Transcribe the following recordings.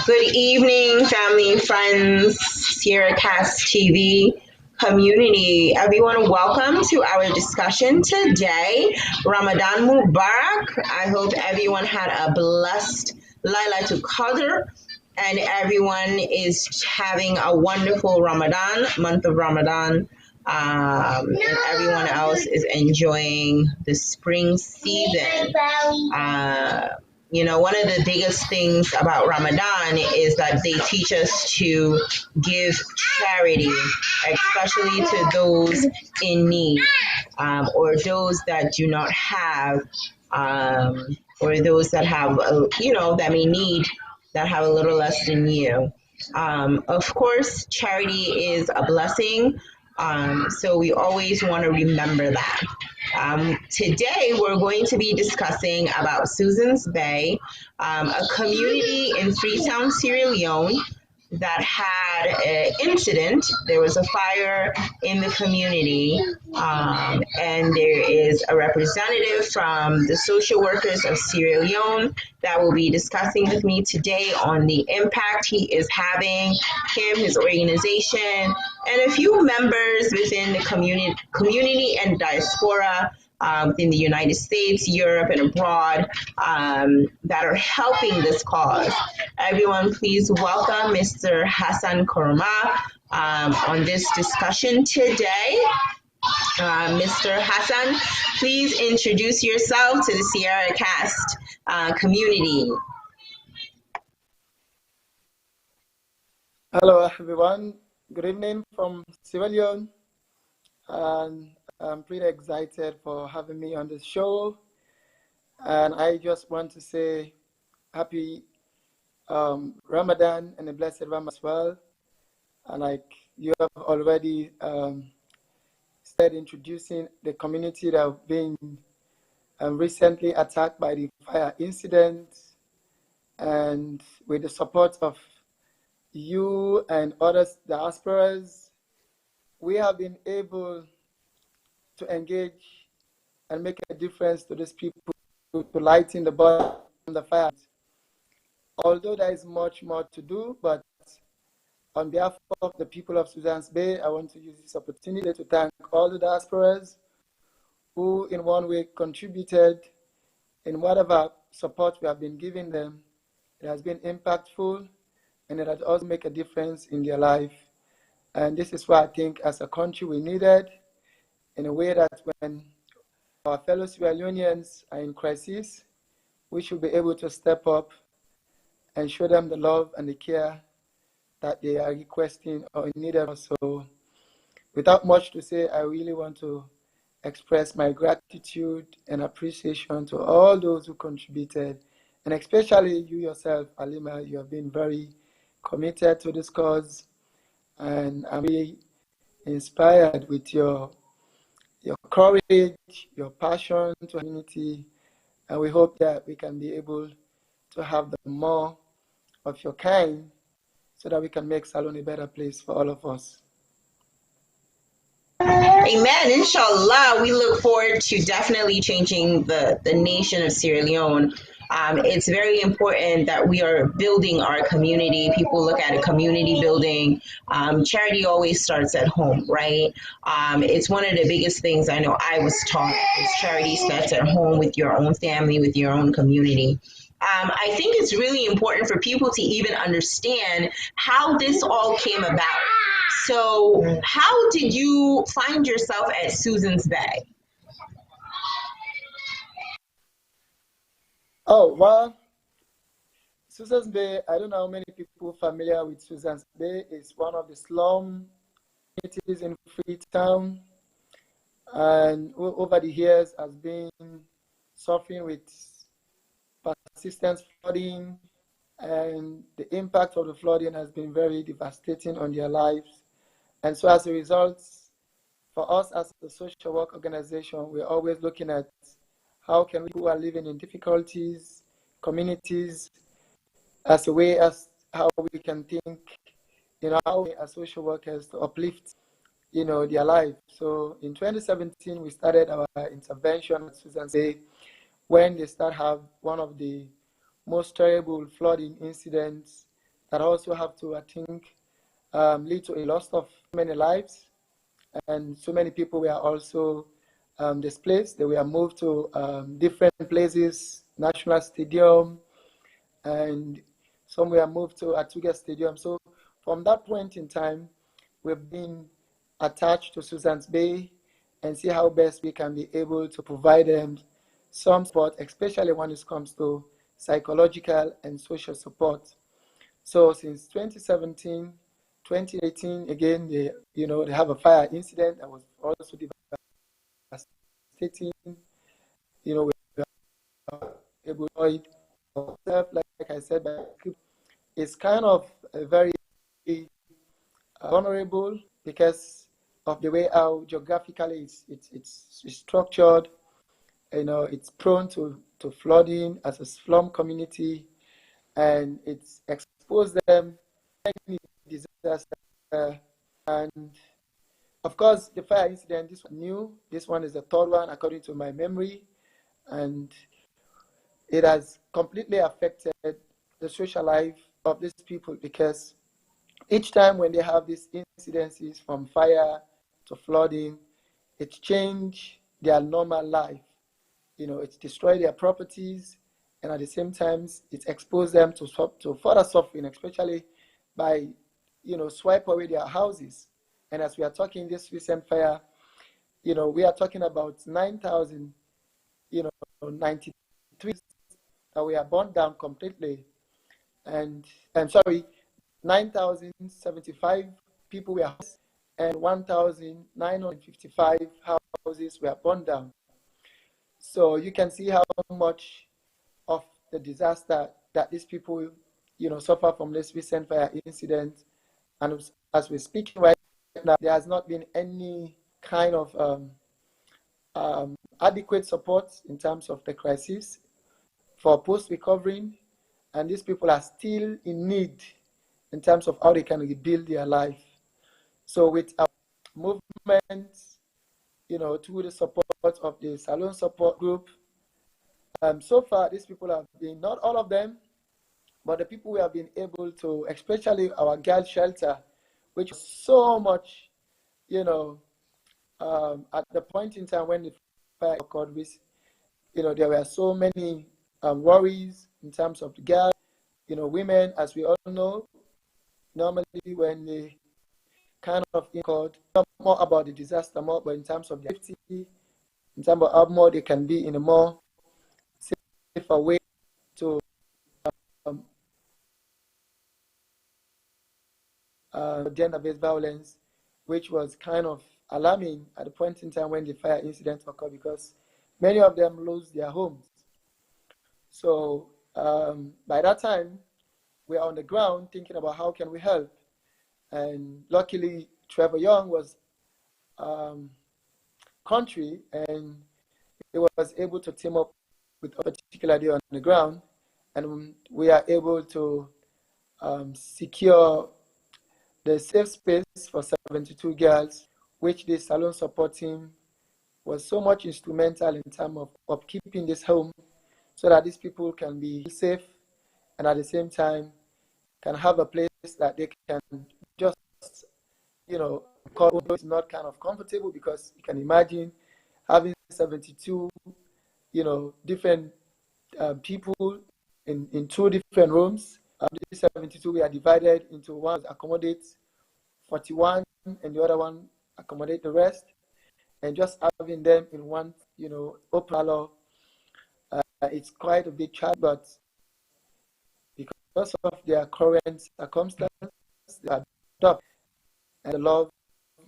Good evening, family, friends, Sierra Cast TV community. Everyone, welcome to our discussion today. Ramadan Mubarak. I hope everyone had a blessed Laylatul Qadr and everyone is having a wonderful Ramadan, month of Ramadan. And everyone else is enjoying the spring season. One of the biggest things about Ramadan is that they teach us to give charity, especially to those in need, or those that do not have, or those that have, that may need, that have a little less than you. Of course, charity is a blessing, so we always want to remember that. Today, we're going to be discussing about Susan's Bay, a community in Freetown, Sierra Leone, that had an incident. There was a fire in the community, and there is a representative from the social workers of Sierra Leone that will be discussing with me today on the impact he is having, him, his organization, and a few members within the community and diaspora in the United States, Europe, and abroad that are helping this cause. Everyone, please welcome Mr. Hassan Koroma on this discussion today. Mr. Hassan, please introduce yourself to the Sierra Cast community. Hello, everyone. Good evening from Sierra Leone. And I'm pretty excited for having me on this show. And I just want to say happy Ramadan and a blessed Ramadan as well. And like you have already started introducing the community that have been recently attacked by the fire incident, and with the support of you and other diasporas, we have been able to engage and make a difference to these people, to lighten the burden from the fire. Although there is much more to do, but on behalf of the people of Susan's Bay, I want to use this opportunity to thank all the diasporas who in one way contributed in whatever support we have been giving them. It has been impactful, and it has also made a difference in their life. And this is why I think as a country we needed, in a way that when our fellow Sierra Leoneans are in crisis, we should be able to step up and show them the love and the care that they are requesting or in need of. So without much to say, I really want to express my gratitude and appreciation to all those who contributed, and especially you yourself, Alima. You have been very committed to this cause, and I'm really inspired with your courage, your passion to community, and we hope that we can be able to have the more of your kind so that we can make Salone a better place for all of us. Amen. Inshallah, we look forward to definitely changing the nation of Sierra Leone. It's very important that we are building our community. People look at a community building. Charity always starts at home, right? It's one of the biggest things I know I was taught is charity starts at home with your own family, with your own community. I think it's really important for people to even understand how this all came about. So how did you find yourself at Susan's Bay? Oh, well, Susan's Bay, I don't know how many people are familiar with Susan's Bay. It's one of the slum communities in Freetown, and over the years has been suffering with persistent flooding, and the impact of the flooding has been very devastating on their lives. And so as a result, for us as a social work organization, we're always looking at how can we who are living in difficulties, communities, as a way as how we can think, how we as social workers to uplift, their life. So in 2017, we started our intervention at Susan's Bay when they start have one of the most terrible flooding incidents that also have to, I think, lead to a loss of many lives. And so many people were also displaced. They were moved to different places, National Stadium, and some were moved to Atuga Stadium. So from that point in time, we've been attached to Susan's Bay and see how best we can be able to provide them some support, especially when it comes to psychological and social support. So since 2017, 2018, again, they have a fire incident that was also devastating. We were able to avoid like I said, it's kind of a very vulnerable because of the way how geographically it's structured. It's prone to flooding as a slum community, and it's exposed them to any disaster. And of course, the fire incident, this one new. This one is the third one, according to my memory, and it has completely affected the social life of these people because each time when they have these incidences from fire to flooding, it's changed their normal life. It's destroyed their properties, and at the same time, it's exposed them to further suffering, especially by, swipe away their houses. And as we are talking this recent fire, we are talking about 9,093 that we are burned down completely. And I'm sorry, 9,075 people were housed, and 1,955 houses were burned down. So you can see how much of the disaster that these people, suffer from this recent fire incident. And as we're speaking right now, there has not been any kind of adequate support in terms of the crisis for post-recovering, and these people are still in need in terms of how they can rebuild their life. So with our movement, through the support of the Salone Support Group, so far these people have been, not all of them, but the people we have been able to, especially our girl shelter, which was so much, at the point in time when the fire occurred, there were so many worries in terms of the girls, women, as we all know, normally when they kind of called, not more about the disaster, more, but in terms of their safety, in terms of how more they can be in a more safer way to gender-based violence, which was kind of alarming at the point in time when the fire incident occurred, because many of them lose their homes. So by that time, we are on the ground thinking about how can we help. And luckily, Trevor Young was country, and he was able to team up with a particular day on the ground, and we are able to secure the safe space for 72 girls, which the Salone Support team was so much instrumental in terms of keeping this home so that these people can be safe and at the same time can have a place that they can just, it's not kind of comfortable, because you can imagine having 72, different people in two different rooms. These 72 we are divided into one accommodates 41 and the other one accommodate the rest, and just having them in one, open parlor, it's quite a big challenge, but because of their current circumstances, they adopt, and the love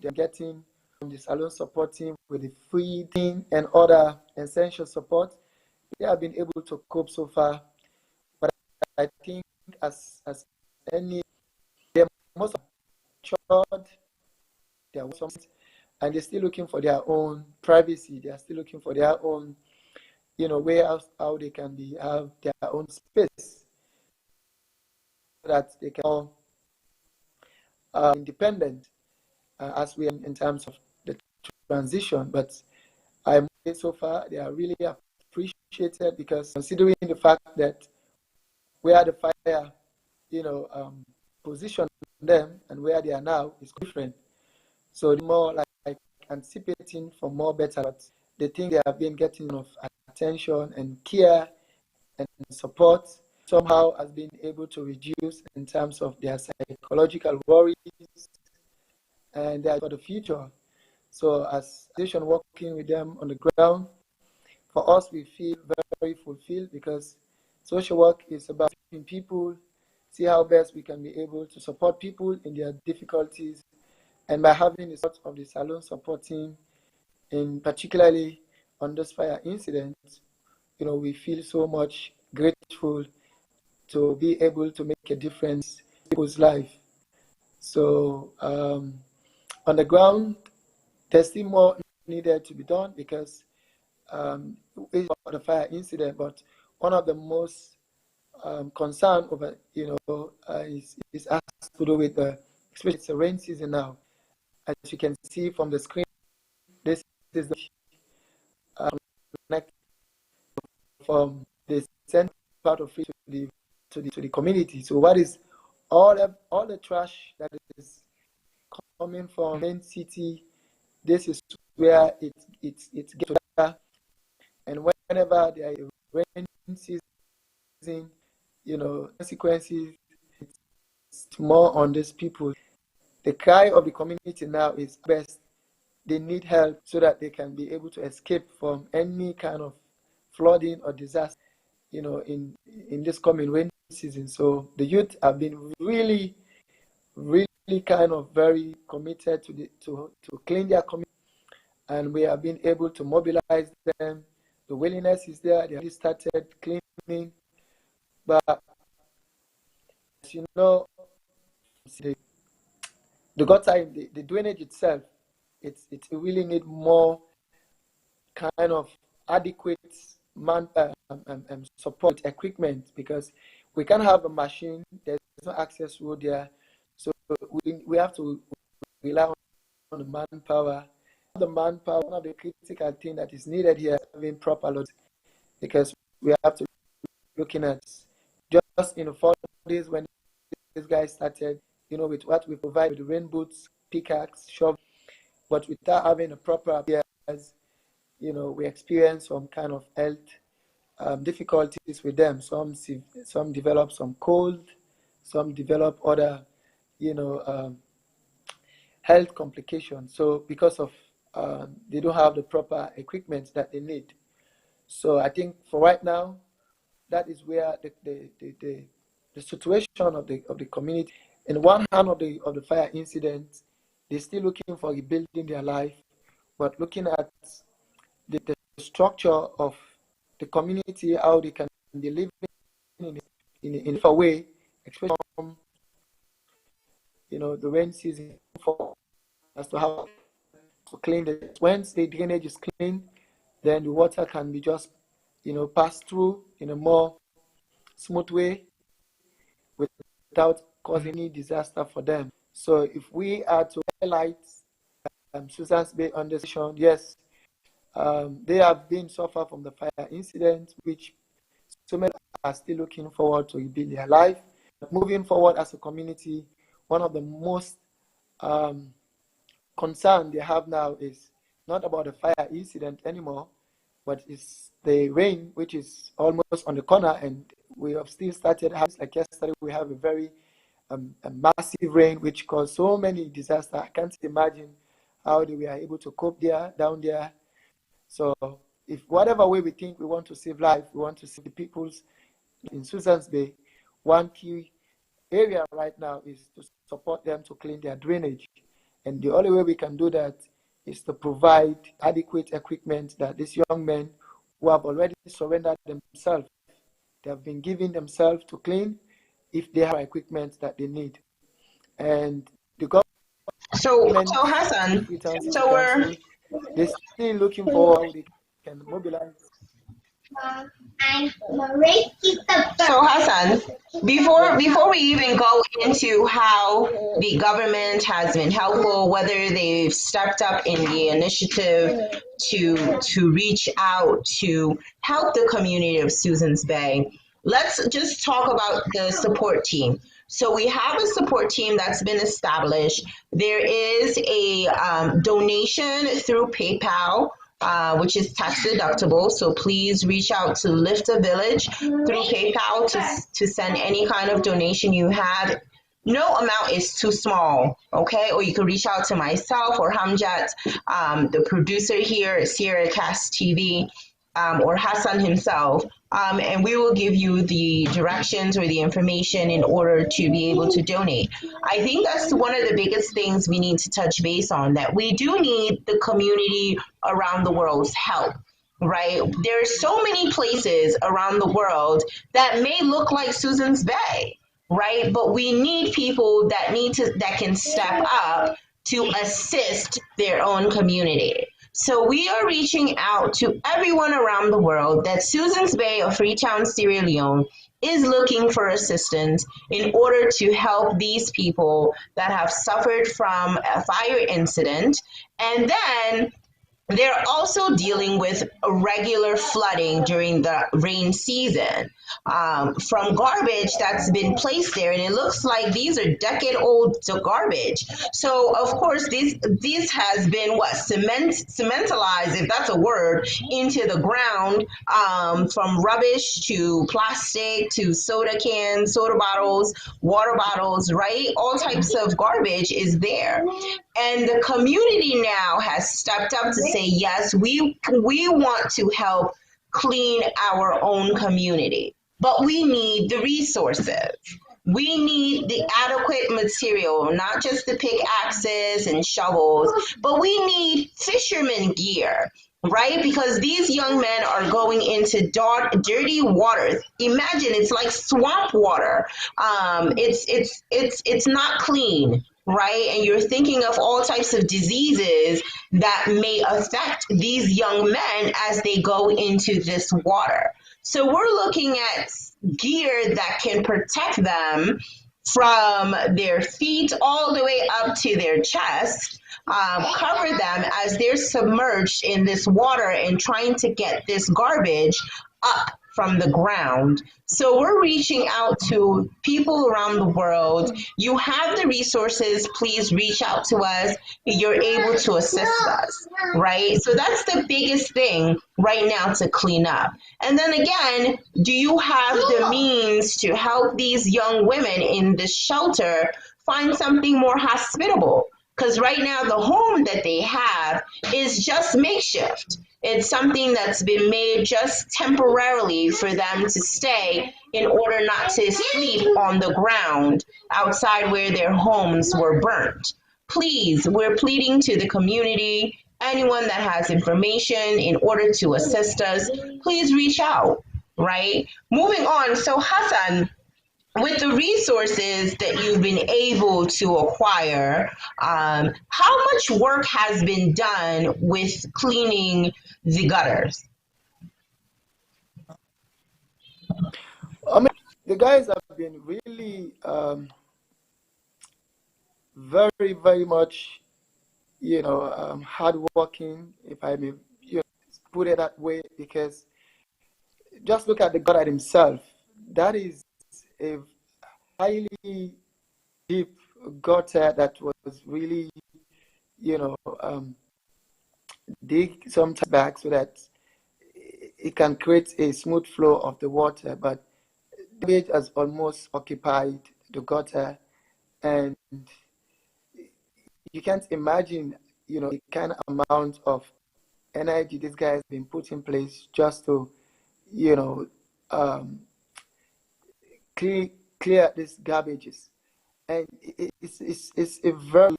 they're getting from the Salone Support team with the feeding and other essential support, they have been able to cope so far. But I think as any, they're most matured, they're and they're still looking for their own privacy. They are still looking for their own, way how they can have their own space, so that they can independent as we are in terms of the transition. But I'm so far they are really appreciated, because considering the fact that where the fire, position them and where they are now is different. So more like anticipating for more better, but they think they have been getting enough attention and care and support somehow has been able to reduce in terms of their psychological worries and for the future. So as station working with them on the ground, for us we feel very fulfilled because social work is about people, see how best we can be able to support people in their difficulties, and by having the sort of the Salone support team, in particularly on this fire incident, we feel so much grateful to be able to make a difference in people's life. So on the ground, there's still more needed to be done because it's about the fire incident, but one of the most concern over, is has to do with especially it's the rain season now. As you can see from the screen, this is the from the central part of it to the community. So what is all the trash that is coming from main city? This is where it gets to that. And whenever there is rain season, consequences, it's more on these people. The cry of the community now is best. They need help so that they can be able to escape from any kind of flooding or disaster, in this coming rain season. So the youth have been really, really kind of very committed to clean their community, and we have been able to mobilize them. The willingness is there. They already started cleaning, but as you know, the gutter, the drainage itself, it really need more kind of adequate support equipment, because we can't have a machine. There's no access road there, so we have to rely on the manpower. The manpower, one of the critical things that is needed here, is having proper load, because we have to looking at just in the 4 days when these guys started, with what we provide with the rain boots, pickaxe, shovel, but without having a proper repairs, we experience some kind of health difficulties with them. Some develop some cold, some develop other, health complications. So because of they don't have the proper equipment that they need. So I think for right now, that is where the situation of the community. In one hand of the fire incident, they're still looking for rebuilding their life, but looking at the structure of the community, how they can be living in a way, especially from the rain season, as to how to clean it. Once the drainage is clean, then the water can be just passed through in a more smooth way without causing any disaster for them. So if we are to highlight Susan's Bay on this station, yes, they have been suffered from the fire incident, which so many are still looking forward to rebuild their life. But moving forward as a community, one of the most concern they have now is not about the fire incident anymore, but it's the rain, which is almost on the corner, and we have still started having, like yesterday, we have a very a massive rain, which caused so many disasters. I can't imagine how they were able to cope down there. So if whatever way we think we want to save life, we want to save the peoples in Susan's Bay, one key area right now is to support them to clean their drainage. And the only way we can do that is to provide adequate equipment that these young men who have already surrendered themselves, they have been giving themselves to clean, if they have equipment that they need. And the government, So Hassan, they're still looking for how they can mobilize. So Hassan, before we even go into how the government has been helpful, whether they've stepped up in the initiative to reach out to help the community of Susan's Bay, let's just talk about the support team. So we have a support team that's been established. There is a donation through PayPal, which is tax deductible. So please reach out to Lift a Village through PayPal to send any kind of donation you have. No amount is too small, okay? Or you can reach out to myself or Hamjat, the producer here at Sierra Cast TV, or Hassan himself, and we will give you the directions or the information in order to be able to donate. I think that's one of the biggest things we need to touch base on, that we do need the community around the world's help. Right? There are so many places around the world that may look like Susan's Bay, right? But we need people that can step up to assist their own community. So we are reaching out to everyone around the world that Susan's Bay of Freetown, Sierra Leone is looking for assistance in order to help these people that have suffered from a fire incident. And then they're also dealing with regular flooding during the rain season, from garbage that's been placed there, and it looks like these are decade-old garbage. So, of course, this has been cementalized, if that's a word, into the ground, from rubbish to plastic to soda cans, soda bottles, water bottles, right? All types of garbage is there. And the community now has stepped up to say, yes, we want to help clean our own community, but we need the resources. We need the adequate material, not just the pickaxes and shovels, but we need fisherman gear, right? Because these young men are going into dirty waters. Imagine, it's like swamp water. It's not clean, right? And you're thinking of all types of diseases that may affect these young men as they go into this water. So we're looking at gear that can protect them from their feet all the way up to their chest, cover them as they're submerged in this water and trying to get this garbage up from the ground. So we're reaching out to people around the world. You have the resources, please reach out to us. You're able to assist us, right? So that's the biggest thing right now to clean up. And then again, do you have the means to help these young women in this shelter find something more hospitable? Because right now the home that they have is just makeshift. It's something that's been made just temporarily for them to stay in order not to sleep on the ground outside where their homes were burnt. Please, we're pleading to the community, anyone that has information in order to assist us, please reach out, right? Moving on, so Hassan, with the resources that you've been able to acquire, how much work has been done with cleaning the gutters? I mean, the guys have been really very, very much, hardworking, if I may, put it that way, because just look at the gutter himself. That is a highly deep gutter that was really, dig some back so that it can create a smooth flow of the water. But the garbage has almost occupied the gutter, and you can't imagine, the kind of amount of energy this guy has been put in place just to, clear these garbages. And it's a very,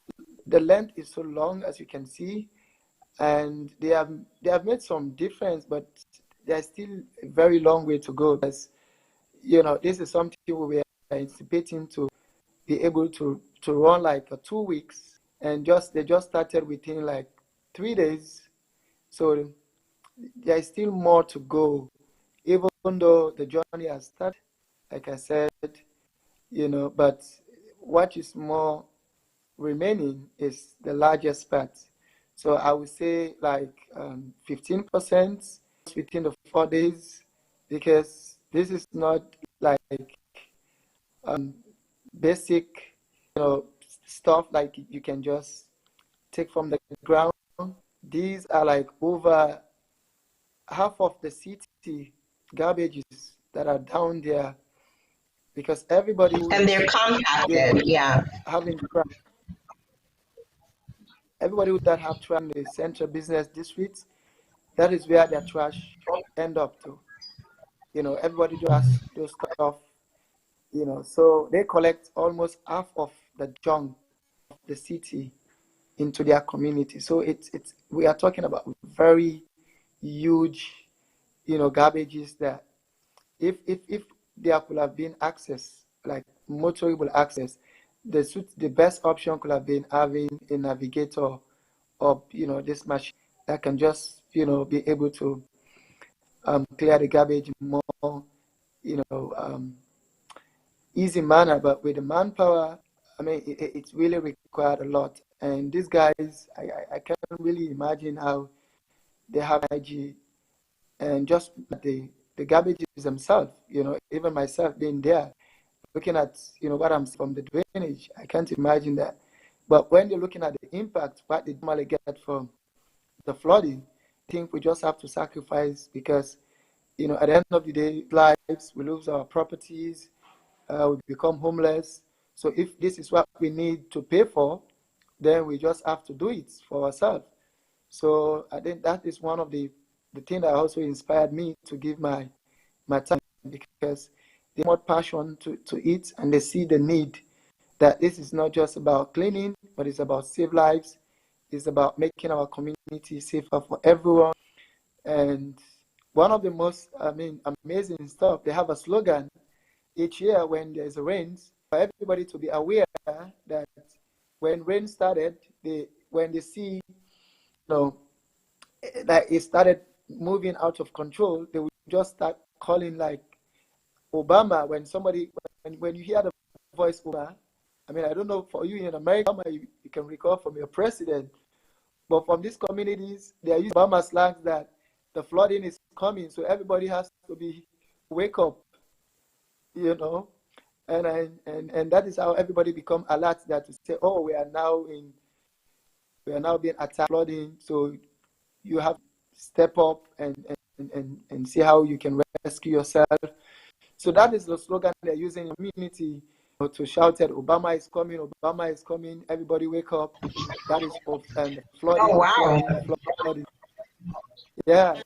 the length is so long, as you can see, and they have made some difference, but there's still a very long way to go. Because this is something we are anticipating to be able to run like 2 weeks, and they just started within like 3 days. So there's still more to go, even though the journey has started, like I said, but what is more remaining is the largest part. So I would say like 15% within the 4 days, because this is not like basic, stuff like you can just take from the ground. These are like over half of the city garbages that are down there, because everybody who And they're is compacted, yeah. having trash, everybody that have trash in the central business districts, that is where their trash end up to. Everybody does those stuff, so they collect almost half of the junk of the city into their community. So we are talking about very huge, garbages that if there could have been access, like motorable access, the best option could have been having a navigator or this machine that can just be able to clear the garbage more easy manner. But with the manpower, I mean, it's really required a lot. And these guys, I can't really imagine how they have energy, and just the garbages themselves, even myself being there, looking at, what I'm from the drainage, I can't imagine that. But when you're looking at the impact, what they normally get from the flooding, I think we just have to sacrifice, because, at the end of the day, lives, we lose our properties, we become homeless. So if this is what we need to pay for, then we just have to do it for ourselves. So I think that is one of the thing that also inspired me to give my time, because they have more passion to it, and they see the need that this is not just about cleaning, but it's about save lives. It's about making our community safer for everyone. And one of the most, amazing stuff, they have a slogan each year when there's rains, for everybody to be aware that when rain started, when they see, that it started moving out of control, they would just start calling like Obama. When you hear the voice Obama, I mean, I don't know for you in America, you can recall from your president, but from these communities, they are using Obama slangs that the flooding is coming, so everybody has to wake up, and that is how everybody become alert, that to say, oh, we are now being attacked, flooding, so you have to step up and see how you can rescue yourself. So that is the slogan they're using in the community, to shout that Obama is coming, everybody wake up. That is for flooding. Oh, wow. Flooding. Yeah.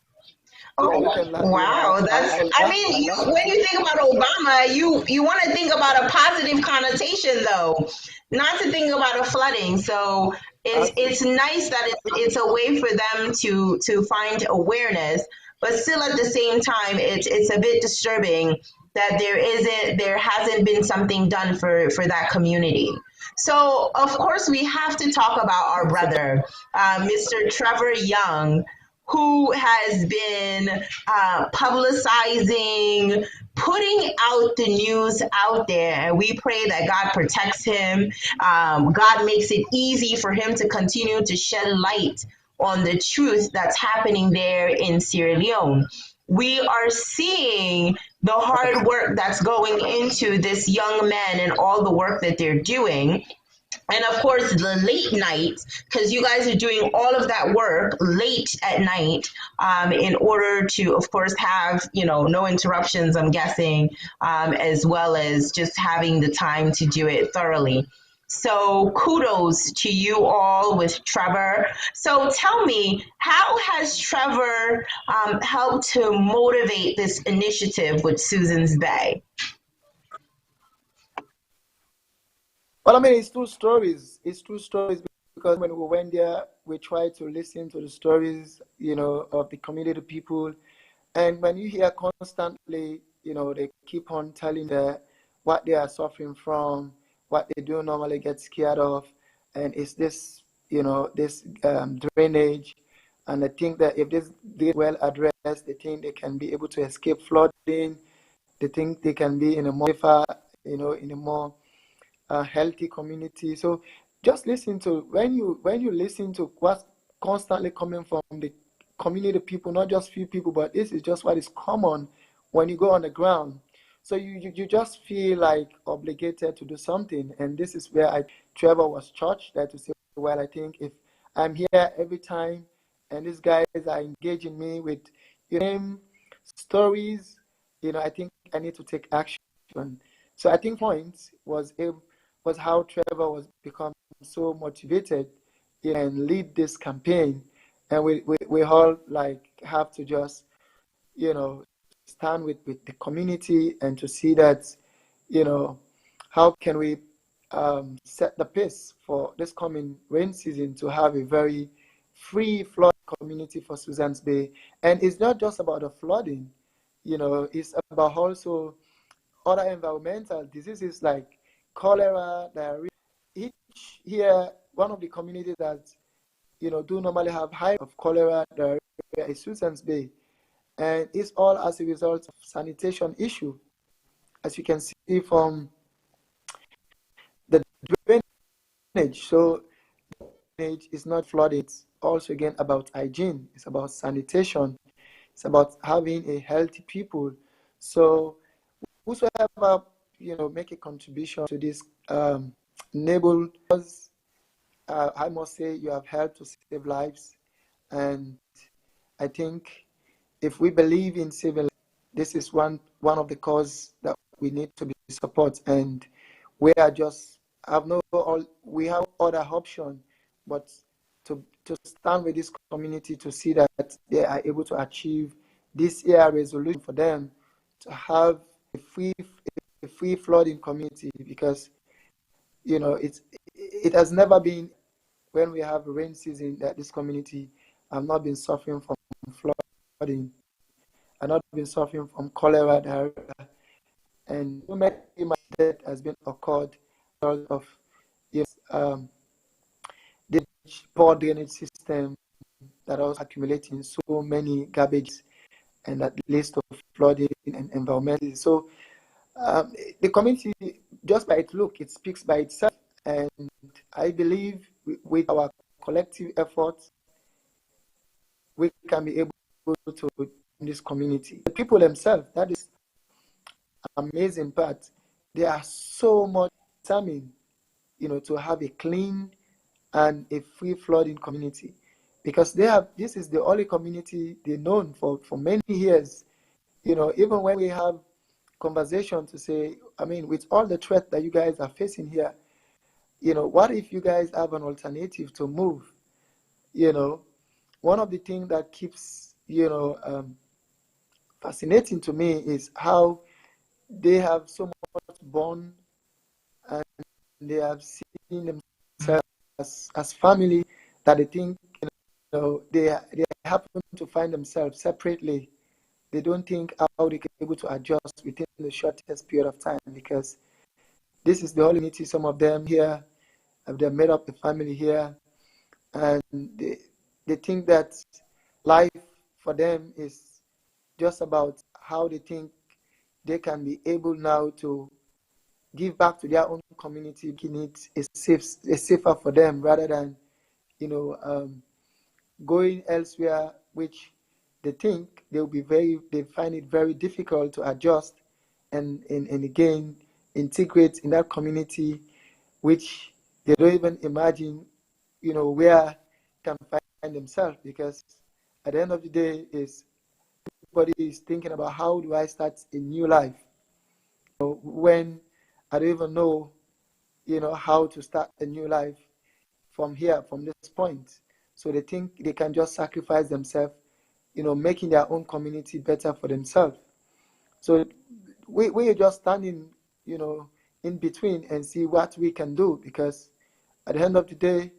Oh, wow. When you think about Obama, you want to think about a positive connotation, though, not to think about a flooding. So it's nice that it's a way for them to find awareness, but still at the same time, it's a bit disturbing that there hasn't been something done for that community. So of course we have to talk about our brother, Mr. Trevor Young, who has been publicizing, putting out the news out there. And we pray that God protects him. God makes it easy for him to continue to shed light on the truth that's happening there in Sierra Leone. We are seeing the hard work that's going into this young man and all the work that they're doing. And of course, the late nights, because you guys are doing all of that work late at night, in order to, of course, have, no interruptions, I'm guessing, as well as just having the time to do it thoroughly. So kudos to you all with Trevor. So tell me, how has Trevor helped to motivate this initiative with Susan's Bay? Well, I mean, it's true stories. It's true stories, because when we went there, we tried to listen to the stories, of the community people. And when you hear constantly, they keep on telling what they are suffering from, what they do normally get scared of, and it's this, this drainage. And I think that if this is well addressed, they think they can be able to escape flooding. They think they can be in a more safer, in a more healthy community. So just listen to, when you listen to what's constantly coming from the community people, not just few people, but this is just what is common when you go on the ground. So you just feel like obligated to do something. And this is where Trevor was charged there to say, well, I think if I'm here every time and these guys are engaging me with stories, I think I need to take action. So I think point was how Trevor was become so motivated and lead this campaign. And we all like have to just, stand with the community and to see that, how can we set the pace for this coming rain season to have a very free flood community for Susan's Bay. And it's not just about the flooding, it's about also other environmental diseases like cholera, diarrhea. Each here, one of the communities that, do normally have high of cholera, diarrhea is Susan's Bay. And it's all as a result of sanitation issue. As you can see from the drainage. So drainage is not flooded. It's also again about hygiene. It's about sanitation. It's about having a healthy people. So whosoever, make a contribution to this enable us, I must say you have helped to save lives. And I think if we believe in saving, this is one of the causes that we need to be support. And we are just we have other option, but to stand with this community to see that they are able to achieve this year resolution for them to have a free flooding community, because it has never been when we have rain season that this community have not been suffering from flooding, have not been suffering from cholera, diarrhea, and so many death has been occurred because of the poor drainage system that was accumulating so many garbage, and that leads to flooding and environmental. So the community, just by its look, it speaks by itself. And I believe with our collective efforts, we can be able to in this community. The people themselves, that is amazing part. They are so much determined, to have a clean and a free flooding community, because this is the only community they known for many years. Even when we have conversation to say, with all the threat that you guys are facing here, what if you guys have an alternative to move? One of the things that keeps, fascinating to me is how they have so much bond, and they have seen themselves as family, that they think, they happen to find themselves separately. They don't think how they can be able to adjust within the shortest period of time, because this is the only unity. Some of them here, they've made up the family here, and they think that life for them is just about how they think they can be able now to give back to their own community, making it safer for them, rather than going elsewhere, which they think they find it very difficult to adjust and again integrate in that community, which they don't even imagine, where can find themselves. Because at the end of the day, everybody is thinking about, how do I start a new life? When I don't even know, how to start a new life from this point. So they think they can just sacrifice themselves, making their own community better for themselves. So we are just standing, in between and see what we can do, because at the end of the day,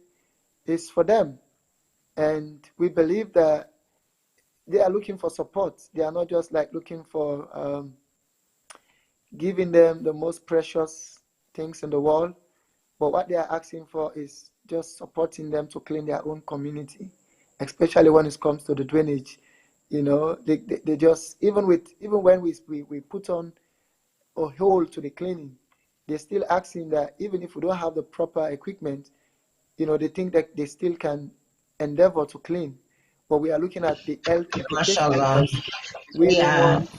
it's for them. And we believe that they are looking for support. They are not just like looking for giving them the most precious things in the world, but what they are asking for is just supporting them to clean their own community, especially when it comes to the drainage. They just, even when we put on a hold to the cleaning, they're still asking that even if we don't have the proper equipment, they think that they still can endeavor to clean. But we are looking at the health implications. We don't want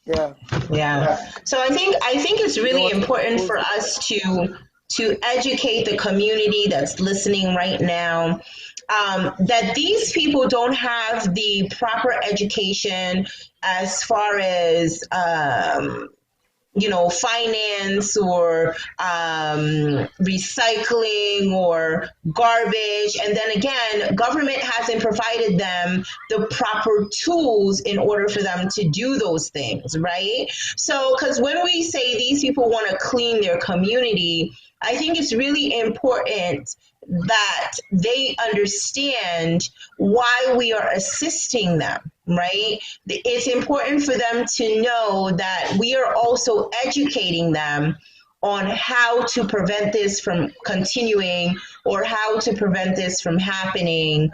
Yeah. Yeah. So I think it's You don't really want to important expose for them. us to educate the community that's listening right now, that these people don't have the proper education as far as finance or recycling or garbage. And then again, government hasn't provided them the proper tools in order for them to do those things, right? So, because when we say these people want to clean their community, I think it's really important that they understand why we are assisting them, right? It's important for them to know that we are also educating them on how to prevent this from continuing or how to prevent this from happening.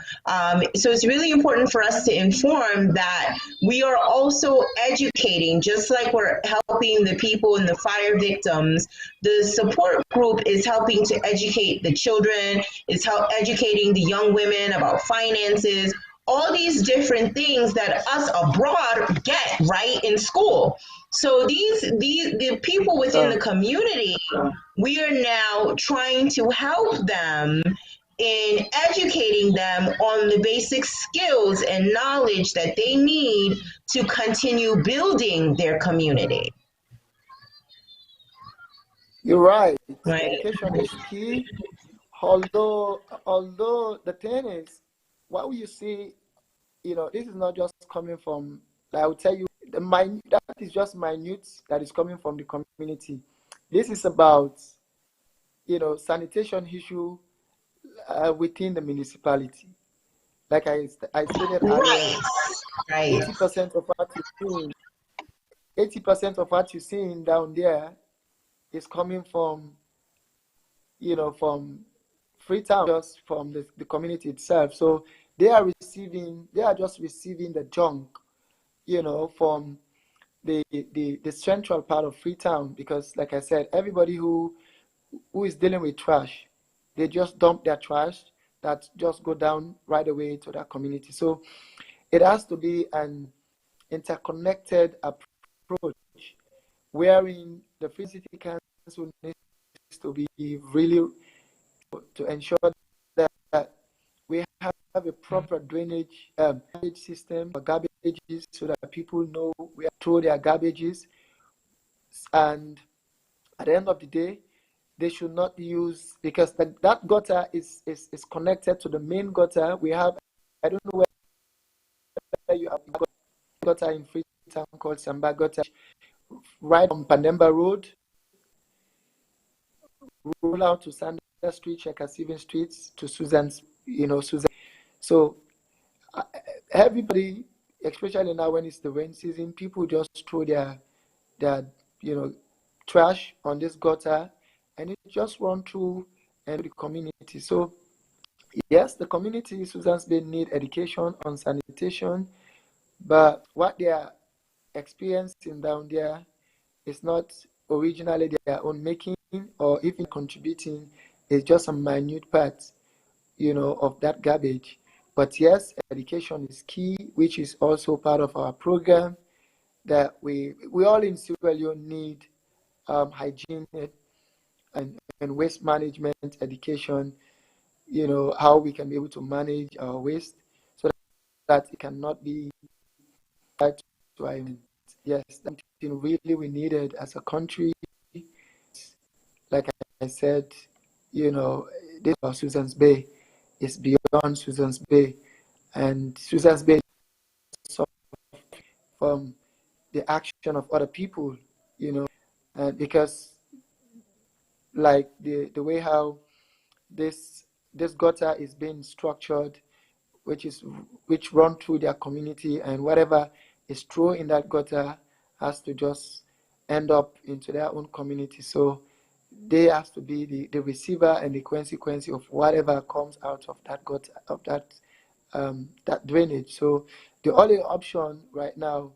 So it's really important for us to inform that we are also educating, just like we're helping the people and the fire victims. The support group is helping to educate the children, is educating the young women about finances, all these different things that us abroad get right in school. So these the people within the community, we are now trying to help them in educating them on the basic skills and knowledge that they need to continue building their community. You're right. Right. Education is key. Although the thing is, what you see, this is not just coming from. I will tell you, that is just minute that is coming from the community. This is about, sanitation issue within the municipality. Like I stated earlier, Right. Right. 80% of what you see, 80% of what you're seeing down there is coming from, from Freetown, just from the community itself. So they are just receiving the junk, from the central part of Freetown, because like I said, everybody who is dealing with trash, they just dump their trash that just go down right away to that community. So it has to be an interconnected approach wherein the Free City Council needs to be really to ensure that we have a proper drainage system for garbages so that people know where to throw their garbages. And at the end of the day, they should not use, because that gutter is connected to the main gutter. We have, I don't know where you have a gutter in Freetown called Samba Gutter, right on Pandemba Road, roll out to Sanders Street, Shekasivan Streets to Susan's, Susan. So everybody, especially now when it's the rain season, people just throw their trash on this gutter, and it just run through and the community. So yes, the community Susan's Bay need education on sanitation, but what they are experiencing down there is not originally their own making, or even contributing. It's just a minute part, of that garbage. But yes, education is key, which is also part of our program, that we all in Sierra Leone need hygiene and waste management education, how we can be able to manage our waste so that it cannot be tied to our environment. Yes, that's something really we needed as a country. Like I said, this about Susan's Bay is beyond Susan's Bay, and Susan's Bay is from the action of other people, because like the way how this gutter is being structured, which run through their community, and whatever is thrown in that gutter has to just end up into their own community. So they have to be the receiver and the consequence of whatever comes out of that gutter, of that drainage. So the only option right now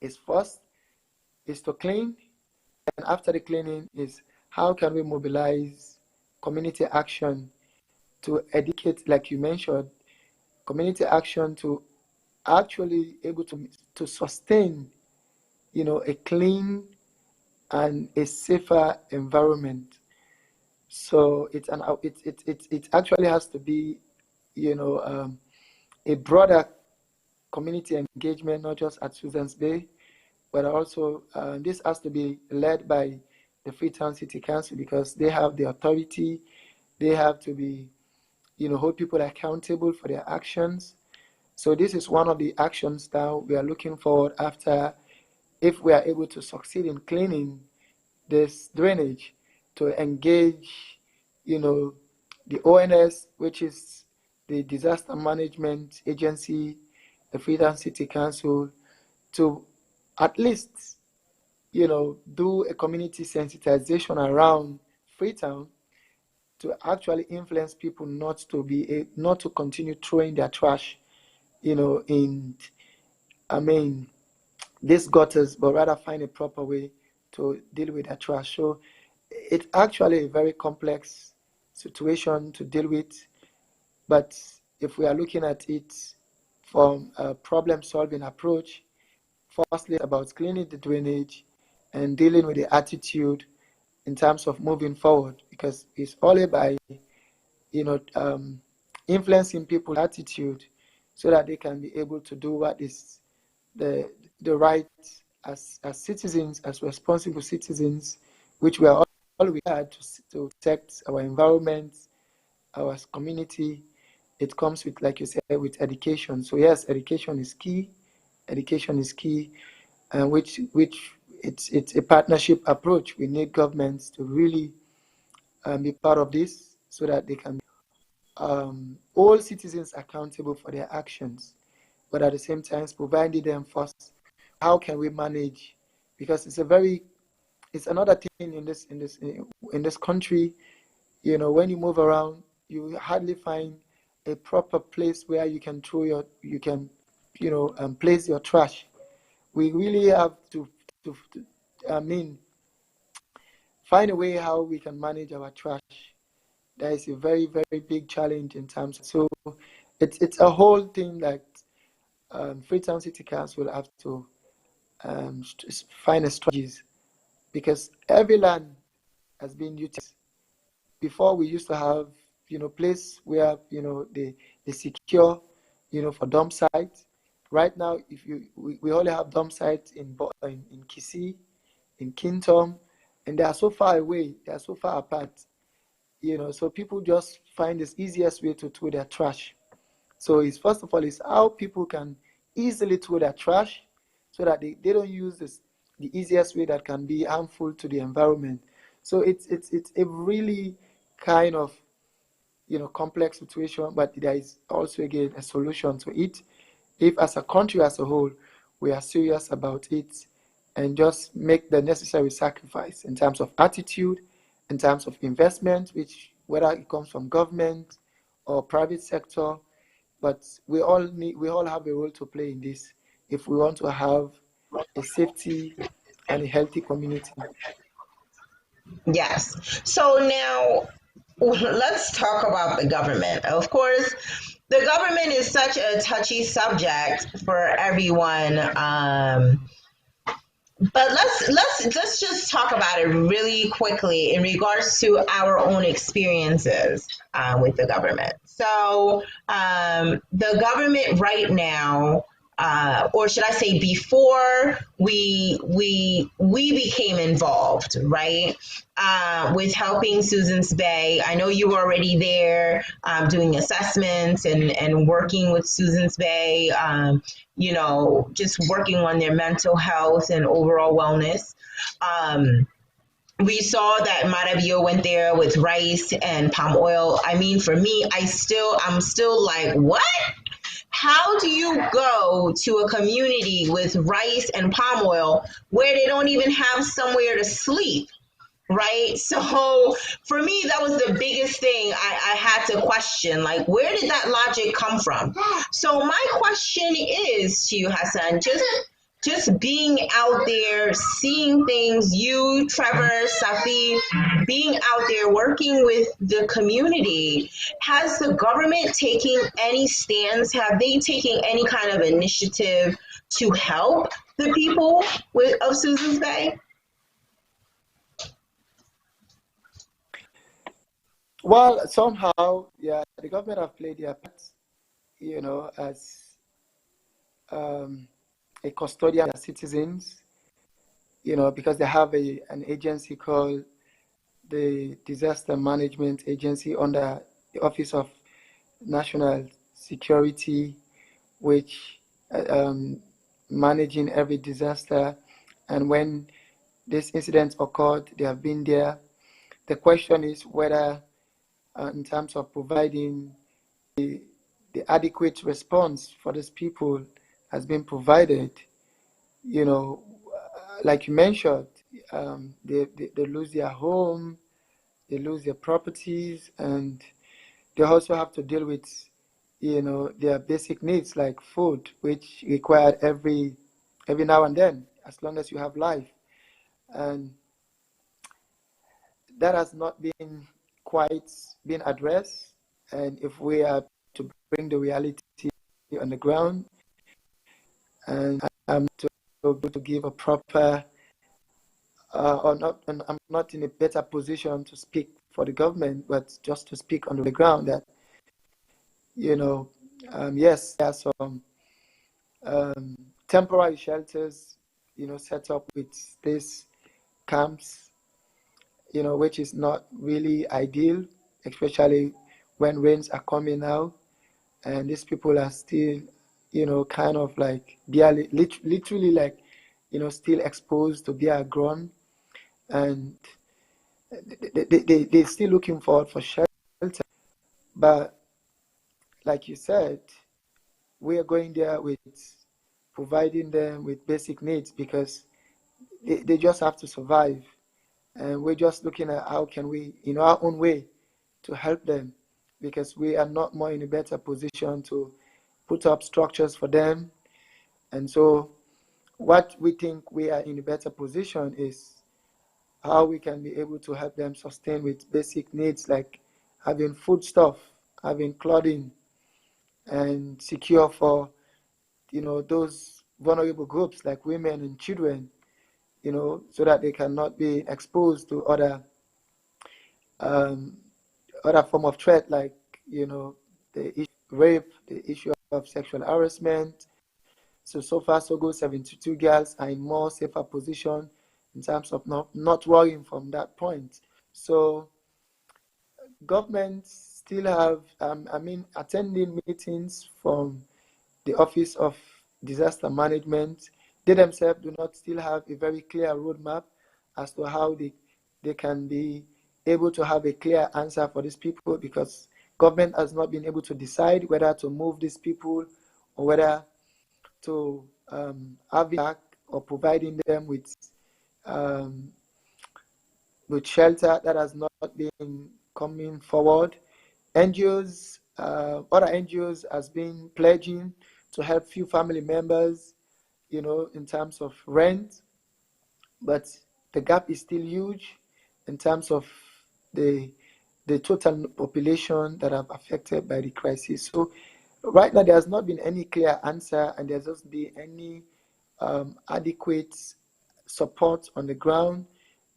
is first is to clean, and after the cleaning is how can we mobilize community action to educate, like you mentioned, community action to actually able to sustain, a clean and a safer environment. So it actually has to be, a broader community engagement, not just at Susan's Bay, but also this has to be led by the Freetown City Council, because they have the authority. They have to be, hold people accountable for their actions. So this is one of the actions that we are looking forward after, if we are able to succeed in cleaning this drainage, to engage, the ONS, which is the Disaster Management Agency, the Freetown City Council, to at least, do a community sensitization around Freetown, to actually influence people not to continue throwing their trash, in these gutters, but rather find a proper way to deal with their trash. So it's actually a very complex situation to deal with, but if we are looking at it from a problem-solving approach, firstly about cleaning the drainage and dealing with the attitude in terms of moving forward, because it's all about, influencing people's attitude so that they can be able to do what is the right as citizens, as responsible citizens, which we are all we had to protect our environment, our community. It comes with, like you said, with education. So yes, education is key. Education is key, and which it's a partnership approach. We need governments to really be part of this, so that they can all citizens accountable for their actions, but at the same time providing them first. How can we manage? Because it's another thing in this country. When you move around, you hardly find a proper place where you can place your trash. We really have to find a way how we can manage our trash. That is a very, very big challenge in terms. So it's a whole thing that Freetown City Council will have to find strategies, because every land has been utilized. Before, we used to have place where they secure for dump sites. Right now, we only have dump sites in Kisii, in Kintom, and they are so far away. They are so far apart. So people just find this easiest way to throw their trash. So it's first of all, it's how people can easily throw their trash, so that they don't use the easiest way that can be harmful to the environment. So it's a really kind of complex situation, but there is also again a solution to it. If as a country as a whole we are serious about it and just make the necessary sacrifice in terms of attitude, in terms of investment, which whether it comes from government or private sector, but we all have a role to play in this if we want to have a safety and a healthy community. Yes. So now let's talk about the government. Of course, the government is such a touchy subject for everyone. But let's just talk about it really quickly in regards to our own experiences with the government. So the government right now, or should I say, before we became involved, right, with helping Susan's Bay. I know you were already there doing assessments and working with Susan's Bay. Just working on their mental health and overall wellness. We saw that Maravio went there with rice and palm oil. I mean, for me, I'm still like, what? How do you go to a community with rice and palm oil where they don't even have somewhere to sleep? Right? So for me, that was the biggest thing I had to question. Like, where did that logic come from? So my question is to you, Hassan, just just being out there, seeing things, you, Trevor, Safi, being out there working with the community, has the government taking any stance? Have they taken any kind of initiative to help the people of Susan's Bay? Well, somehow, yeah, the government have played their part, as a custodian of citizens, because they have an agency called the Disaster Management Agency under the Office of National Security, which managing every disaster. And when this incident occurred, they have been there. The question is whether, in terms of providing the adequate response for these people has been provided. Like you mentioned, they lose their home, they lose their properties, and they also have to deal with, their basic needs like food, which required every now and then, as long as you have life. And that has not been quite been addressed. And if we are to bring the reality on the ground, and I'm to give a proper or not, and I'm not in a better position to speak for the government, but just to speak on the ground that, yes, there are some temporary shelters, set up with these camps, which is not really ideal, especially when rains are coming now, and these people are still, kind of like barely, literally like, still exposed to beer ground, and they're still looking forward for shelter. But like you said, we are going there with providing them with basic needs because they just have to survive. And we're just looking at how can we, in our own way, to help them, because we are not more in a better position to put up structures for them. And so what we think we are in a better position is how we can be able to help them sustain with basic needs like having food stuff, having clothing, and secure for, those vulnerable groups like women and children, so that they cannot be exposed to um, other form of threat like, the issue of rape, the issue of sexual harassment. So far so good. 72 girls are in more safer position in terms of not worrying from that point. So governments still have, attending meetings from the Office of Disaster Management. They themselves do not still have a very clear roadmap as to how they can be able to have a clear answer for these people, because government has not been able to decide whether to move these people or whether to have it or providing them with shelter. That has not been coming forward. NGOs, other NGOs has been pledging to help few family members, in terms of rent, but the gap is still huge in terms of the total population that are affected by the crisis. So right now there has not been any clear answer, and there hasn't been any adequate support on the ground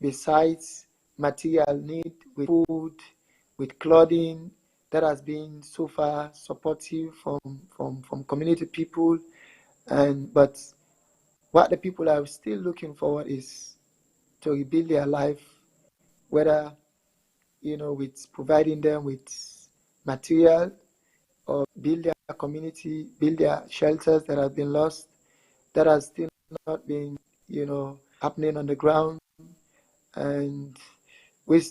besides material need with food, with clothing, that has been so far supportive from community people. But what the people are still looking for is to rebuild their life, whether, with providing them with material or build their community, build their shelters that have been lost, that has still not been, happening on the ground. And we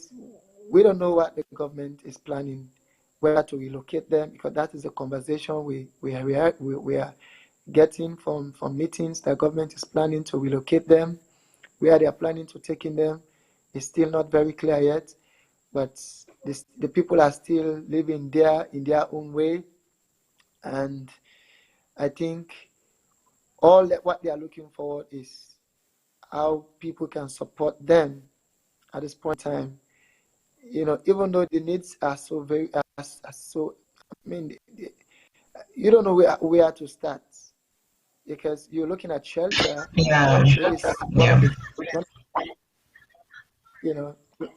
don't know what the government is planning, whether to relocate them, because that is a conversation we are getting from meetings. The government is planning to relocate them. Where they are planning to taking them is still not very clear yet. But the people are still living there in their own way. And I think all that what they are looking for is how people can support them at this point in time. Even though the needs are so very, are so, I mean, you don't know where to start, because you're looking at shelter, Yeah. which is one of the,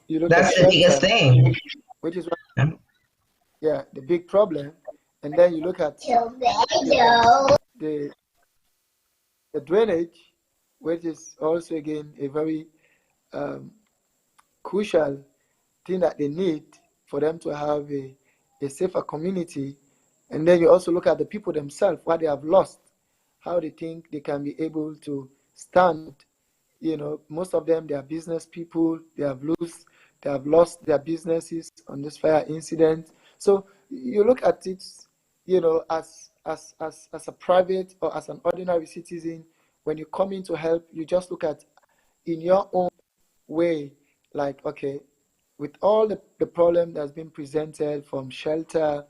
you look That's at the biggest shelter, thing. which is Yeah. the big problem, and then you look at the drainage, which is also again a very crucial thing that they need for them to have a safer community. And then you also look at the people themselves, what they have lost, how they think they can be able to stand. Most of them, they are business people. They have lost their businesses on this fire incident. So you look at it, as a private or as an ordinary citizen. When you come in to help, you just look at in your own way, like, okay, with all the problem that's been presented, from shelter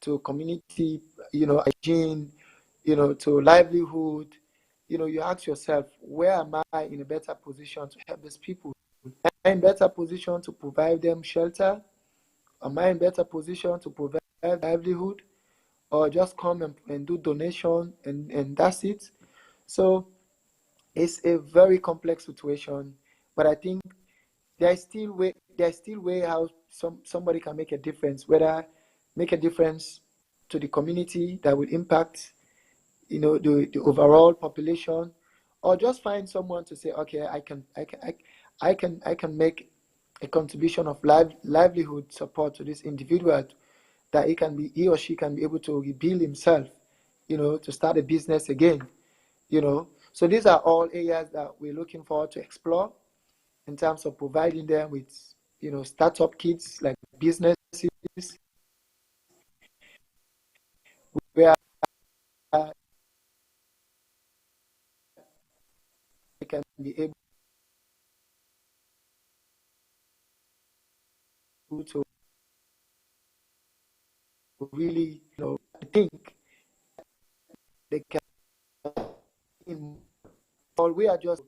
to community, hygiene, to livelihood, you ask yourself, where am I in a better position to help these people? Am I in better position to provide them shelter? Am I in better position to provide livelihood? Or just come and do donation and that's it? So it's a very complex situation, but I think there's still way how somebody can make a difference, whether make a difference to the community that will impact the overall population, or just find someone to say, okay, I can make a contribution of livelihood support to this individual, that he or she can be able to rebuild himself, to start a business again. So these are all areas that we're looking forward to explore, in terms of providing them with, startup kits, like businesses, where they can be able to really, think they can. All we are just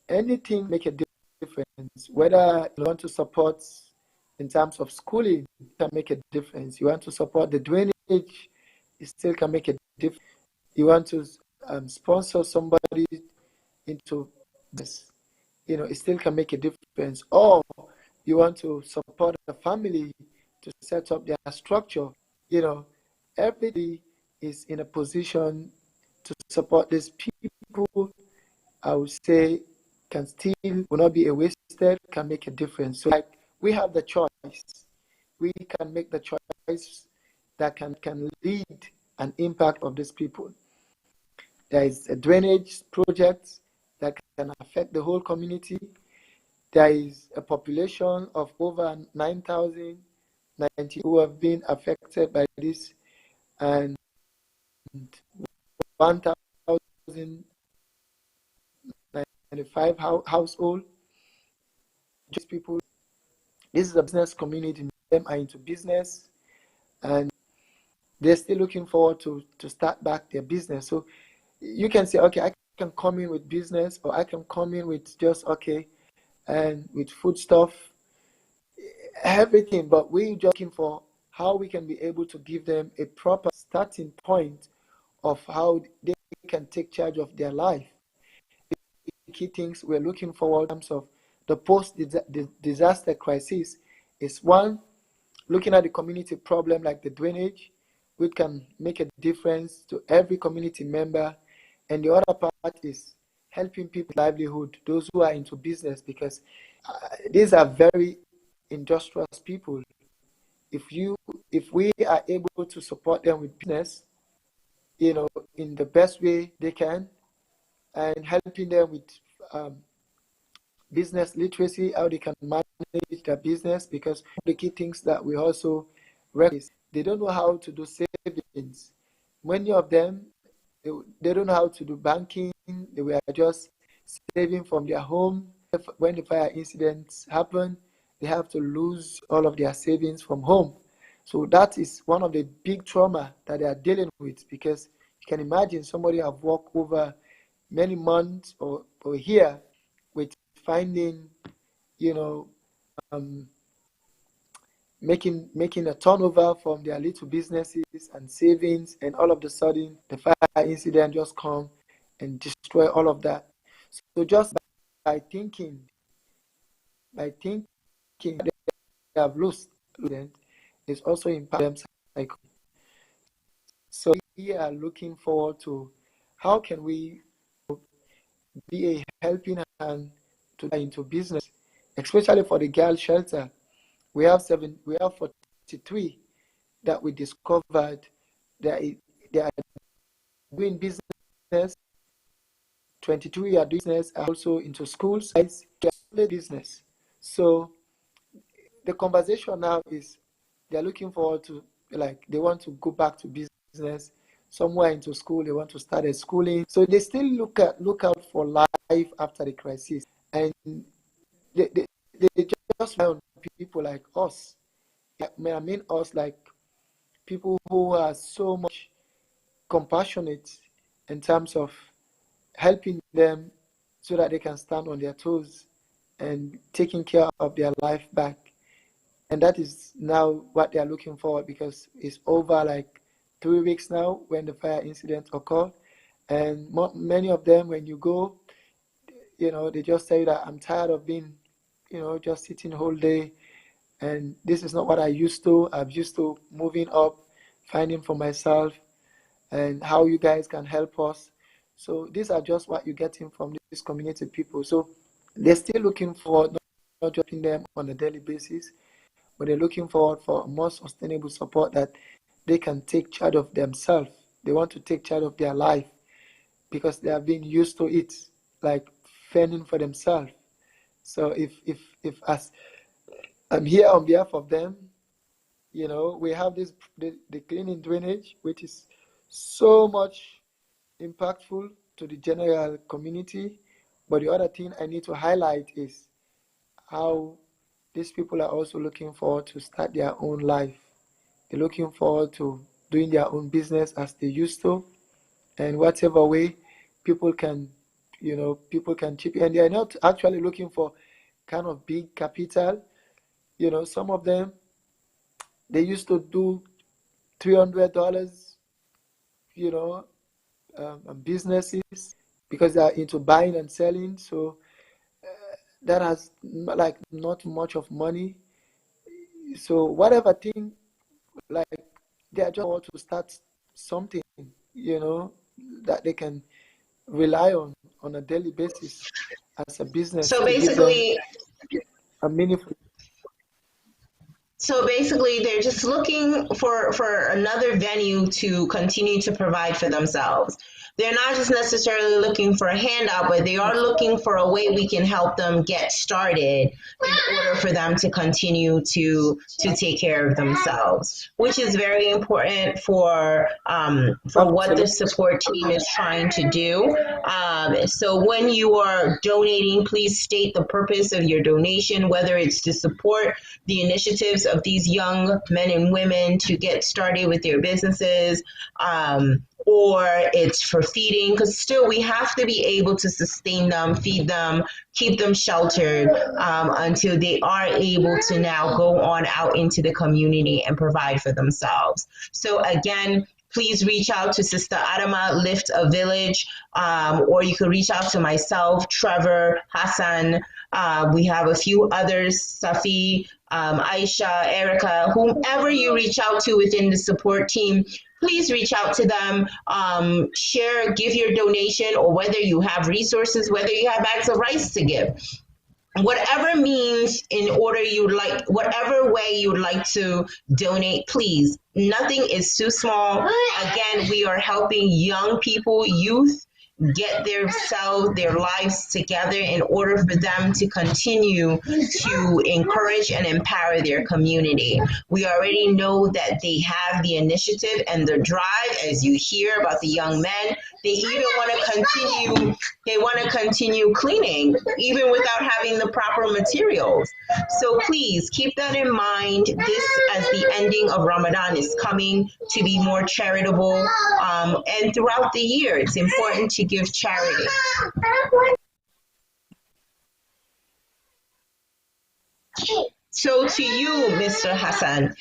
anything make a difference. Whether you want to support in terms of schooling, can make a difference. You want to support the drainage, it still can make a difference. You want to sponsor somebody into this, it still can make a difference. Or you want to support a family to set up their structure, everybody is in a position to support these people. I would say can still will not be a wasted, can make a difference. So, like, we have the choice. We can make the choice that can lead an impact of these people. There is a drainage project that can affect the whole community. There is a population of over 9,090 who have been affected by this, and 1,095 households. Just people. This is a business community. Them are into business, and they're still looking forward to start back their business. So you can say, okay, I can come in with business, or I can come in with just, okay, and with food stuff, everything. But we're just looking for how we can be able to give them a proper starting point of how they can take charge of their life. The key things we're looking forward in terms of the post-disaster crisis is, one, looking at the community problem like the drainage, which can make a difference to every community member. And the other part is helping people with livelihood, those who are into business, because these are very industrious people. If we are able to support them with business, in the best way they can, and helping them with business literacy, how they can manage their business, because the key things that we also recognize, they don't know how to do savings. Many of them, they don't know how to do banking. They were just saving from their home. When the fire incidents happen, they have to lose all of their savings from home. So that is one of the big trauma that they are dealing with, because You can imagine somebody have worked over many months or a year with finding, um, making a turnover from their little businesses and savings, and all of a sudden the fire incident just come and destroy all of that. So just by thinking they have lost, it's also impact them psycho. So we are looking forward to how can we be a helping hand to into business, especially for the girl shelter. We have 43 that we discovered that they are doing business. 23 are doing business, are also into schools, business. So the conversation now is they're looking forward to, like, they want to go back to business, somewhere into school, they want to start a schooling. So they still look out for life after the crisis. And they just rely on people like us. I mean us, like people who are so much compassionate in terms of helping them so that they can stand on their toes and taking care of their life back. And that is now what they are looking for, because it's over like 3 weeks now when the fire incident occurred. And many of them, when you go, they just say that I'm tired of being, just sitting whole day. And this is not what I used to. I'm used to moving up, finding for myself, and how you guys can help us. So these are just what you're getting from these community people. So they're still looking for not dropping them on a daily basis, but they're looking forward for a more sustainable support that they can take charge of themselves. They want to take charge of their life because they have been used to it, like fending for themselves. So if as I'm here on behalf of them, we have the cleaning drainage, which is so much impactful to the general community. But the other thing I need to highlight is how these people are also looking forward to start their own life. They're looking forward to doing their own business as they used to, and whatever way people can chip in. And they are not actually looking for kind of big capital. Some of them, they used to do $300, businesses, because they are into buying and selling. So that has like not much of money. So whatever thing, like, they are just want to start something, that they can rely on a daily basis as a business. So basically, a meaningful. So basically, they're just looking for another venue to continue to provide for themselves. They're not just necessarily looking for a handout, but they are looking for a way we can help them get started in order for them to continue to take care of themselves, which is very important for what the support team is trying to do. So when you are donating, please state the purpose of your donation, whether it's to support the initiatives of these young men and women to get started with their businesses, or it's for feeding, because still we have to be able to sustain them, feed them, keep them sheltered until they are able to now go on out into the community and provide for themselves. So again, please reach out to Sister Adama, Lift a Village, or you can reach out to myself, Trevor, Hassan. We have a few others, Safi, Aisha, Erica, whomever you reach out to within the support team. Please reach out to them, share, give your donation, or whether you have resources, whether you have bags of rice to give. Whatever means whatever way you would like to donate, please. Nothing is too small. Again, we are helping young people, youth, get their lives together in order for them to continue to encourage and empower their community. We already know that they have the initiative and the drive, as you hear about the young men. They even want to continue. They want to continue cleaning, even without having the proper materials. So please keep that in mind. This, as the ending of Ramadan is coming, to be more charitable. And throughout the year, it's important to give charity. So to you, Mr. Hassan,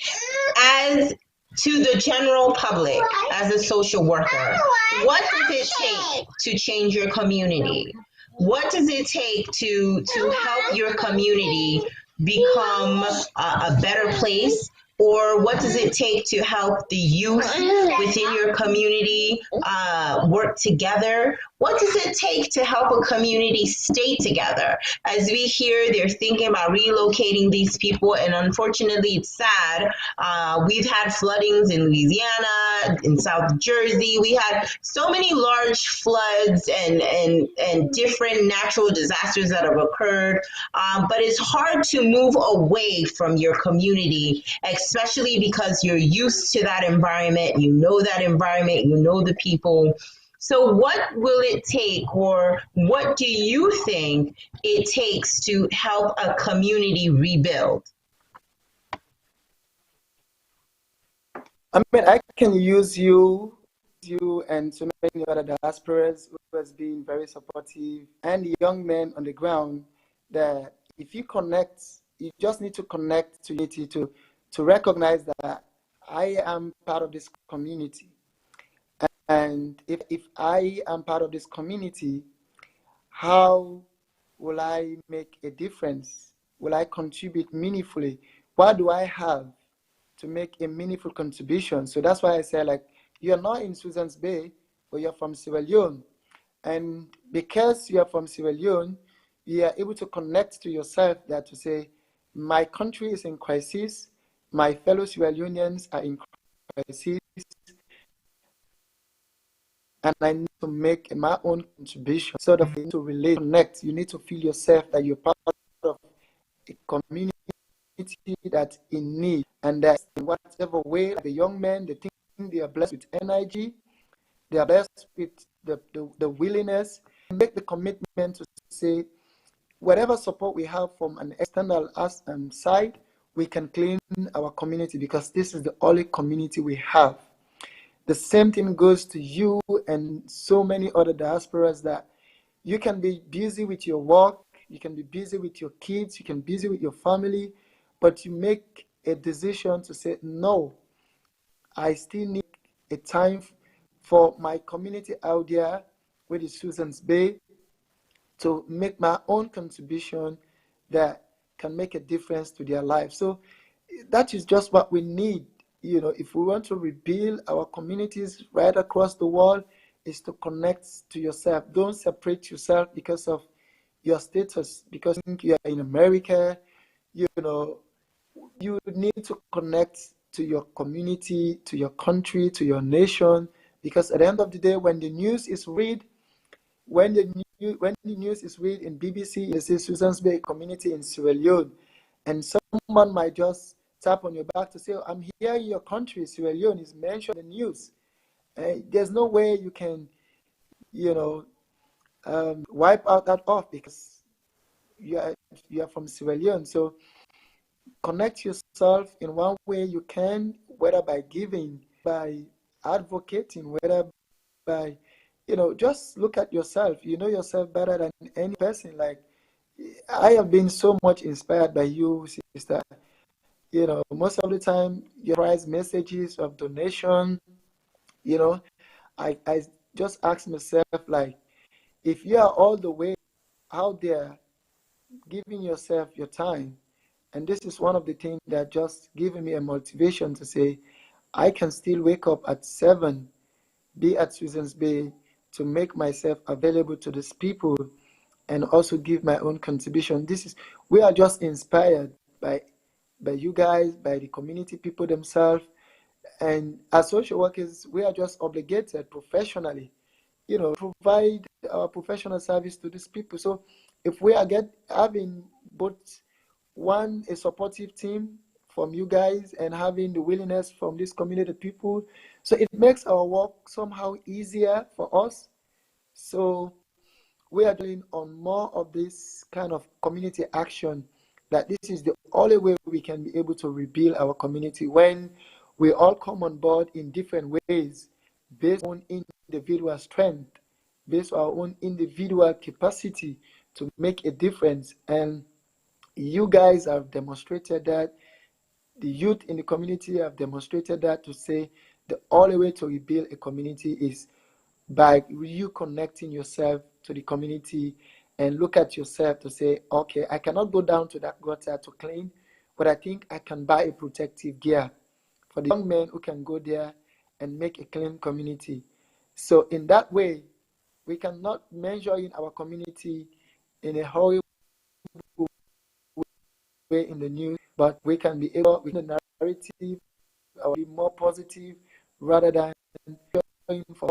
as to the general public, as a social worker, what does it take to change your community? What does it take to help your community become a better place? Or what does it take to help the youth within your community work together? What does it take to help a community stay together? As we hear, they're thinking about relocating these people, and unfortunately, it's sad. We've had floodings in Louisiana, in South Jersey. We had so many large floods and different natural disasters that have occurred. But it's hard to move away from your community, especially because you're used to that environment. You know that environment, you know the people. So what will it take, or what do you think it takes to help a community rebuild? I mean, I can use you and so many other diasporas who has been very supportive, and the young men on the ground, that if you connect, you just need to connect to unity to recognize that I am part of this community. And if I am part of this community, how will I make a difference? Will I contribute meaningfully? What do I have to make a meaningful contribution? So that's why I say, like, you're not in Susan's Bay, but you're from Sierra Leone. And because you are from Sierra Leone, you are able to connect to yourself that to say, my country is in crisis, my fellow Sierra Leoneans are in crisis, and I need to make my own contribution. So that you need to relate, connect, you need to feel yourself that you're part of a community that's in need, and that in whatever way, the young men, they think they are blessed with energy, they are blessed with the willingness, and make the commitment to say, whatever support we have from an external side, we can clean our community, because this is the only community we have. The same thing goes to you and so many other diasporas, that you can be busy with your work, you can be busy with your kids, you can be busy with your family, but you make a decision to say, no, I still need a time for my community out there, which is Susan's Bay, to make my own contribution that can make a difference to their life. So that is just what we need. You know, if we want to rebuild our communities right across the world, is to connect to yourself. Don't separate yourself because of your status, because you are in America. You know, you need to connect to your community, to your country, to your nation, because at the end of the day, when the news is read, when the news is read in BBC, it says Susan's Bay community in Sierra Leone, and someone might just tap on your back to say, oh, I'm here in your country, Sierra Leone is mentioned in the news. There's no way you can, you know, wipe out that off, because you are from Sierra Leone. So connect yourself in one way you can, whether by giving, by advocating, whether by, you know, just look at yourself. You know yourself better than any person. Like, I have been so much inspired by you, sister. You know, most of the time, your prize messages of donation, you know, I just ask myself, like, if you are all the way out there giving yourself your time, and this is one of the things that just giving me a motivation to say, I can still wake up at 7, be at Susan's Bay, to make myself available to these people and also give my own contribution. We are just inspired by you guys, by the community people themselves. And as social workers, we are just obligated professionally provide our professional service to these people. So if we are having both a supportive team from you guys and having the willingness from this community people, so it makes our work somehow easier for us. So we are doing on more of this kind of community action, that this is the only way we can be able to rebuild our community, when we all come on board in different ways, based on individual strength, based on our own individual capacity to make a difference. And you guys have demonstrated that. The youth in the community have demonstrated that, to say the only way to rebuild a community is by you connecting yourself to the community and look at yourself to say, okay, I cannot go down to that gutter to clean, but I think I can buy a protective gear for the young men who can go there and make a clean community. So in that way, we cannot measure in our community in a horrible way in the news, but we can be able, with the narrative, or be more positive rather than going for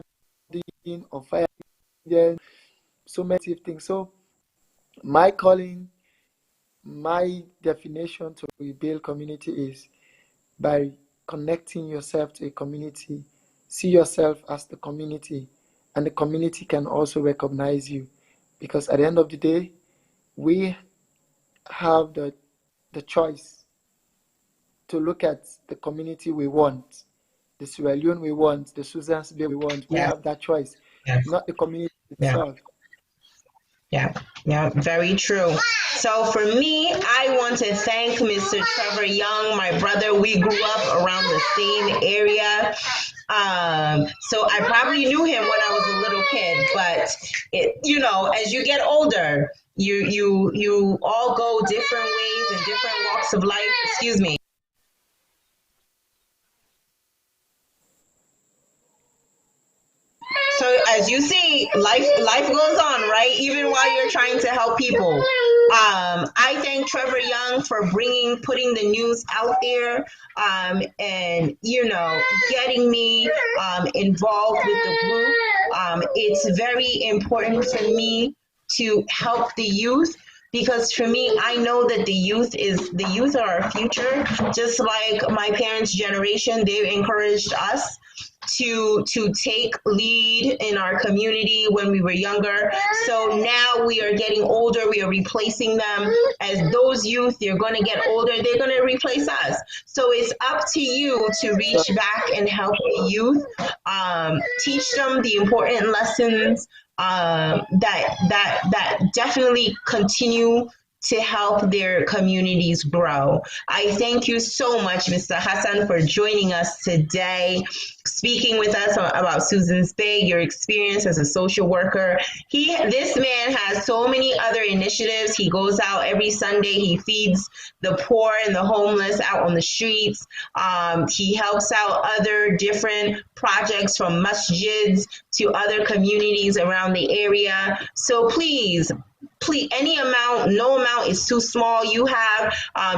or fighting so many things. So my calling, my definition to rebuild community is by connecting yourself to a community. See yourself as the community, and the community can also recognize you, because at the end of the day, we have the choice to look at the community we want, the Sierra Leone we want, the Susan's Bay we want. We have that choice, not the community itself. Yeah, very true. So for me, I want to thank Mr. Trevor Young, my brother. We grew up around the same area. So I probably knew him when I was a little kid, but as you get older, you all go different ways and different walks of life. Excuse me. So as you see, life goes on, right? Even while you're trying to help people. I thank Trevor Young for putting the news out there, and getting me involved with the group. It's very important for me to help the youth, because for me, I know that the youth are our future. Just like my parents' generation, they encouraged us to take lead in our community when we were younger. So now we are getting older, we are replacing them. As those youth, they're going to get older, they're going to replace us. So it's up to you to reach back and help the youth, teach them the important lessons that definitely continue to help their communities grow. I thank you so much, Mr. Hassan, for joining us today, speaking with us about Susan's Bay, your experience as a social worker. This man has so many other initiatives. He goes out every Sunday. He feeds the poor and the homeless out on the streets. He helps out other different projects, from masjids to other communities around the area. So please, any amount, no amount is too small. You have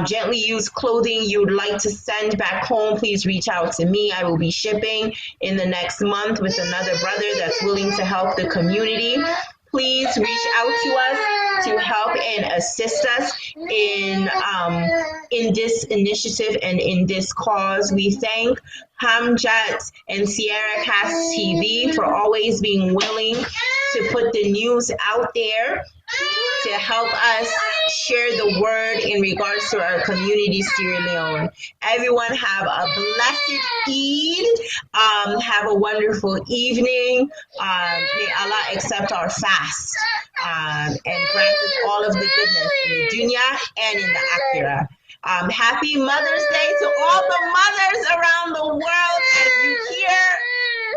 gently used clothing you would like to send back home, please reach out to me. I will be shipping in the next month with another brother that's willing to help the community. Please reach out to us to help and assist us in this initiative and in this cause. We thank Hamjat and Sierra Cast TV for always being willing to put the news out there to help us share the word in regards to our community, Sierra Leone. Everyone have a blessed Eid. Have a wonderful evening. May Allah accept our fast and grant us all of the goodness in the dunya and in the akhirah. Happy Mother's Day to all the mothers around the world. As you hear,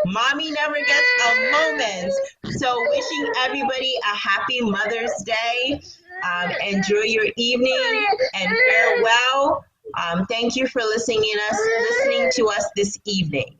mommy never gets a moment. So wishing everybody a happy Mother's Day. Enjoy your evening and farewell. Thank you for listening to us this evening.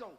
go.